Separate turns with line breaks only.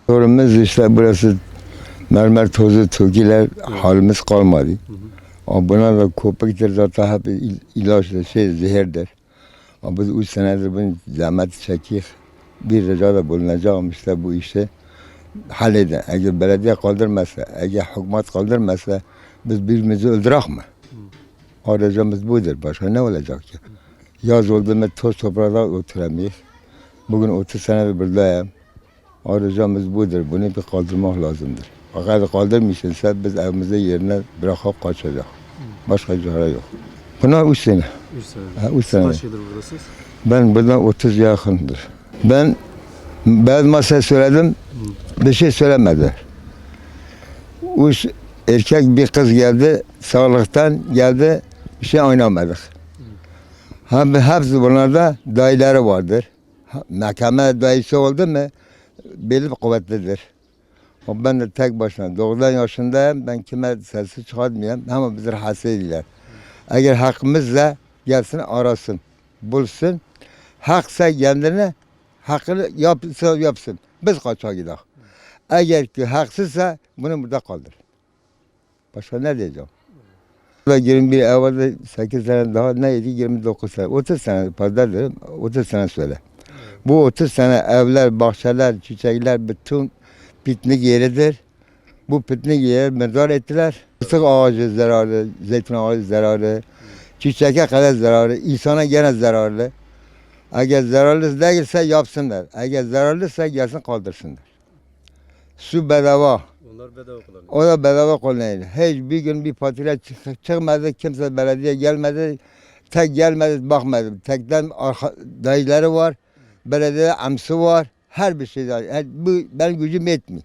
Sorunumuz işte burası mermer tozu, tokiler halimiz kalmadı. Ama buna da köpekler zaten hep ilaçla zehirdir. Ama biz 3 senedir bunu zahmet çekiyor. Bir rica da bulunacağım işte bu işi halledin. Eğer belediye kaldırmazsa, eğer hükümet kaldırmazsa biz birbirimizi öldürek mi? Arayacağımız budur. Başka ne olacak ki? Yaz oldu mu toz toprağa oturamayız. Bugün 30 senedir buradayım. Arayacağımız budur. Bunu bir kaldırmak lazımdır. Fakat kaldırmışsa biz evimizi yerine bırakıp kaçacak. Başka çare yok. Buna 3 sene.
3 sene.
Ha, 3 sene.
Kaç yıldır buradasınız?
Ben buradan 30 yakındır. Ben bazı masaya söyledim, bir şey söylemedi. Üç erkek bir kız geldi, sağlıktan geldi, bir şey oynamadık. Hepsi bunlarda dayıları vardır. Mahkeme dayısı oldu mu, belli kuvvetlidir. Ama ben de tek başına 90 yaşındayım, ben kime sesi çıkartmayayım ama bizi rahatsız ediyorlar. Eğer hakkımızla gelsin arasın, bulsun, haksa kendine hakkını yapsın. Biz kaçak gidelim. Eğer ki haksızsa bunu burada kaldır. Başka ne diyeceğim? 21 evvelde 8 sene daha neydi? 29 sene. 30 sene fazla dedim. 30 sene söyle. Bu 30 sene evler, bahçeler, çiçekler bütün piknik yeridir. Bu piknik yeri mezar ettiler. Fıstık ağacı zararlı, zeytin ağacı zararlı, çiçeğe kadar zararlı, insana gene zararlı. Eğer zararlı değilse yapsınlar. Eğer zararlıysa gelsin kaldırsınlar. Su bedava.
Onlar bedava kullanıyor.
O da bedava kullanıyor. Hiçbir gün bir fatura çıkmadı, kimse belediye gelmedi. Tek gelmedi, bakmadı. Tekten dayıları var, belediye amsı var, her bir şey var. Bu ben gücüm yetmiyor.